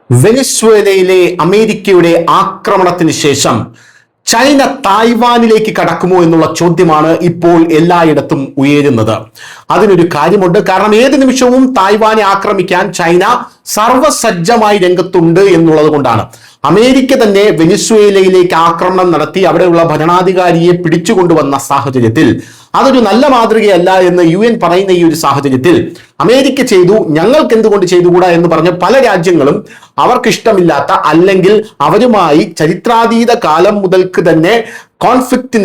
വെനിസ്വേലയിലെ അമേരിക്കയുടെ ആക്രമണത്തിന് ശേഷം ചൈന തായ്വാനിലേക്ക് കടക്കുമോ എന്നുള്ള ചോദ്യമാണ് ഇപ്പോൾ എല്ലായിടത്തും ഉയരുന്നത്. അതിനൊരു കാര്യമുണ്ട്. കാരണം ഏത് നിമിഷവും തായ്വാനെ ആക്രമിക്കാൻ ചൈന സർവസജ്ജമായി രംഗത്തുണ്ട് എന്നുള്ളത് കൊണ്ടാണ്. അമേരിക്ക തന്നെ വെനിസ്വേലയിലേക്ക് ആക്രമണം നടത്തി അവിടെയുള്ള ഭരണാധികാരിയെ പിടിച്ചുകൊണ്ടുവന്ന സാഹചര്യത്തിൽ അതൊരു നല്ല മാതൃകയല്ല എന്ന് UN പറയുന്ന ഈ ഒരു സാഹചര്യത്തിൽ അമേരിക്ക ചെയ്തു, ഞങ്ങൾക്ക് എന്തുകൊണ്ട് ചെയ്തുകൂടാ എന്ന് പറഞ്ഞ പല രാജ്യങ്ങളും അവർക്കിഷ്ടമില്ലാത്ത അല്ലെങ്കിൽ അവരുമായി ചരിത്രാതീത കാലം മുതൽക്ക് തന്നെ കോൺഫ്ലിക്റ്റ്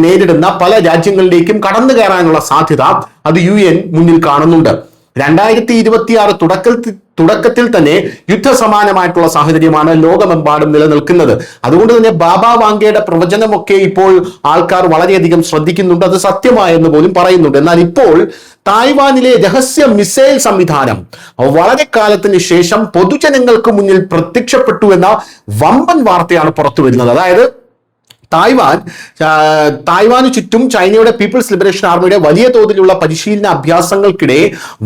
നേരിടുന്ന പല രാജ്യങ്ങളിലേക്കും കടന്നു കയറാനുള്ള സാധ്യത അത് UN മുന്നിൽ കാണുന്നുണ്ട്. 2026 തുടക്കത്തിൽ തന്നെ യുദ്ധസമാനമായിട്ടുള്ള സാഹചര്യമാണ് ലോകമെമ്പാടും നിലനിൽക്കുന്നത്. അതുകൊണ്ട് തന്നെ ബാബ വാങ്കയുടെ പ്രവചനമൊക്കെ ഇപ്പോൾ ആൾക്കാർ വളരെയധികം ശ്രദ്ധിക്കുന്നുണ്ട്, അത് സത്യമായെന്ന് പോലും പറയുന്നുണ്ട്. എന്നാൽ ഇപ്പോൾ തായ്വാനിലെ രഹസ്യ മിസൈൽ സംവിധാനം വളരെ കാലത്തിന് ശേഷം പൊതുജനങ്ങൾക്ക് മുന്നിൽ പ്രത്യക്ഷപ്പെട്ടു എന്ന വമ്പൻ വാർത്തയാണ് പുറത്തു വരുന്നത്. അതായത് തായ്വാന് ചുറ്റും ചൈനയുടെ പീപ്പിൾസ് ലിബറേഷൻ ആർമിയുടെ വലിയ തോതിലുള്ള പരിശീലന അഭ്യാസങ്ങൾക്കിടെ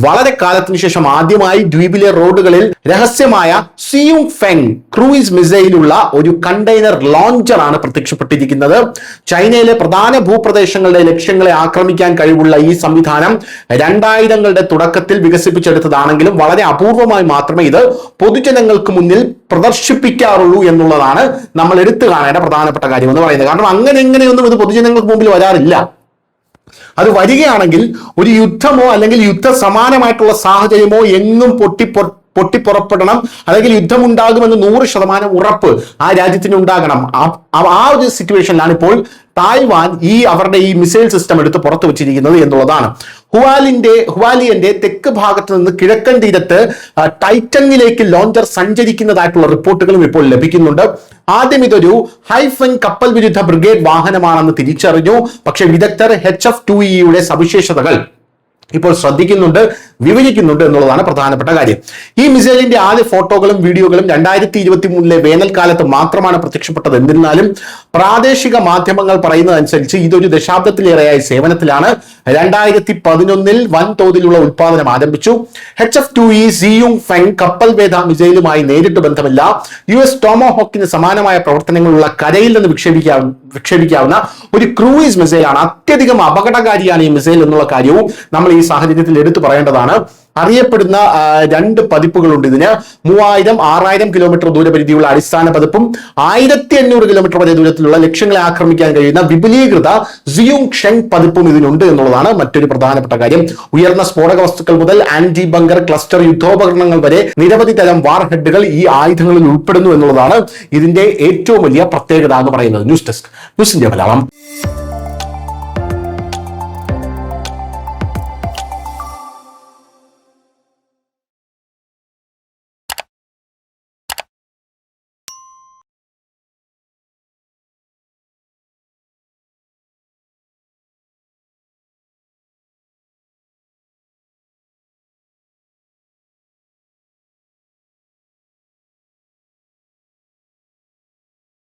വളരെ കാലത്തിന് ശേഷം ആദ്യമായി ദ്വീപിലെ റോഡുകളിൽ രഹസ്യമായ സിയുങ് ഫെങ് ക്രൂയിസ് മിസൈലുള്ള ഒരു കണ്ടെയ്നർ ലോഞ്ചറാണ് പ്രത്യക്ഷപ്പെട്ടിരിക്കുന്നത്. ചൈനയിലെ പ്രധാന ഭൂപ്രദേശങ്ങളുടെ ലക്ഷ്യങ്ങളെ ആക്രമിക്കാൻ കഴിവുള്ള ഈ സംവിധാനം 2000കളുടെ തുടക്കത്തിൽ വികസിപ്പിച്ചെടുത്തതാണെങ്കിലും വളരെ അപൂർവമായി മാത്രമേ ഇത് പൊതുജനങ്ങൾക്ക് മുന്നിൽ പ്രദർശിപ്പിക്കാറുള്ളൂ എന്നുള്ളതാണ് നമ്മൾ എടുത്തു കാണേണ്ട പ്രധാനപ്പെട്ട കാര്യം എന്ന് പറയുന്നത്. കാരണം എങ്ങനെയൊന്നും ഇത് പൊതുജനങ്ങൾക്ക് മുമ്പിൽ വരാറില്ല. അത് വരികയാണെങ്കിൽ ഒരു യുദ്ധമോ അല്ലെങ്കിൽ യുദ്ധ സമാനമായിട്ടുള്ള സാഹചര്യമോ എങ്ങും പൊട്ടിപ്പുറപ്പെടണം, അല്ലെങ്കിൽ യുദ്ധമുണ്ടാകുമെന്ന് 100% ഉറപ്പ് ആ രാജ്യത്തിന് ഉണ്ടാകണം. ആ ഒരു സിറ്റുവേഷനിലാണ് ഇപ്പോൾ തായ്വാൻ അവരുടെ ഈ മിസൈൽ സിസ്റ്റം എടുത്ത് പുറത്തു വെച്ചിരിക്കുന്നത് എന്നുള്ളതാണ്. ഹുവാലിയന്റെ തെക്ക് ഭാഗത്ത് നിന്ന് കിഴക്കൻ തീരത്ത് ടൈറ്റനിലേക്ക് ലോഞ്ചർ സഞ്ചരിക്കുന്നതായിട്ടുള്ള റിപ്പോർട്ടുകളും ഇപ്പോൾ ലഭിക്കുന്നുണ്ട്. ആദ്യം ഇതൊരു ഹൈഫെങ് കപ്പൽ വിരുദ്ധ ബ്രിഗേഡ് വാഹനമാണെന്ന് തിരിച്ചറിഞ്ഞു. പക്ഷേ വിദഗ്ധർ HF-2E സവിശേഷതകൾ ഇപ്പോൾ ശ്രദ്ധിക്കുന്നുണ്ട്, വിവരിക്കുന്നുണ്ട് എന്നുള്ളതാണ് പ്രധാനപ്പെട്ട കാര്യം. ഈ മിസൈലിന്റെ ആദ്യ ഫോട്ടോകളും വീഡിയോകളും 2023 വേനൽക്കാലത്ത് മാത്രമാണ് പ്രത്യക്ഷപ്പെട്ടത്. എന്നിരുന്നാലും പ്രാദേശിക മാധ്യമങ്ങൾ പറയുന്നതനുസരിച്ച് ഇതൊരു ദശാബ്ദത്തിലേറെയായി സേവനത്തിലാണ്. 2011 വൻതോതിലുള്ള ഉത്പാദനം ആരംഭിച്ചു. HF-2E സിയുങ് ഫെങ് കപ്പൽ വേധ മിസൈലുമായി നേരിട്ട് ബന്ധമില്ല. US ടോമോഹോക്കിന് സമാനമായ പ്രവർത്തനങ്ങളുള്ള കരയിൽ നിന്ന് വിക്ഷേപിക്കാവുന്ന ഒരു ക്രൂയിസ് മിസൈലാണ്. അത്യധികം അപകടകാരിയാണ് ഈ മിസൈൽ എന്നുള്ള കാര്യവും നമ്മൾ ഈ സാഹചര്യത്തിൽ എടുത്തു പറയേണ്ടതാണ്. അറിയപ്പെടുന്ന 2 പതിപ്പുകളുണ്ട് ഇതിന്. 3000-6000 കിലോമീറ്റർ ദൂരപരിധിയുള്ള അടിസ്ഥാന പതിപ്പും 1500 കിലോമീറ്റർ വരെ ദൂരത്തിലുള്ള ലക്ഷ്യങ്ങളെ ആക്രമിക്കാൻ കഴിയുന്ന വിപുലീകൃത സിയുങ് ഷെങ് പതിപ്പും ഇതിനുണ്ട് എന്നുള്ളതാണ് മറ്റൊരു പ്രധാനപ്പെട്ട കാര്യം. ഉയർന്ന സ്ഫോടക വസ്തുക്കൾ മുതൽ ആന്റി ബങ്കർ ക്ലസ്റ്റർ യുദ്ധോപകരണങ്ങൾ വരെ നിരവധി തരം വാർ ഹെഡുകൾ ഈ ആയുധങ്ങളിൽ ഉൾപ്പെടുന്നു എന്നുള്ളതാണ് ഇതിന്റെ ഏറ്റവും വലിയ പ്രത്യേകത എന്ന് പറയുന്നത്. News desk, news India Malayalam.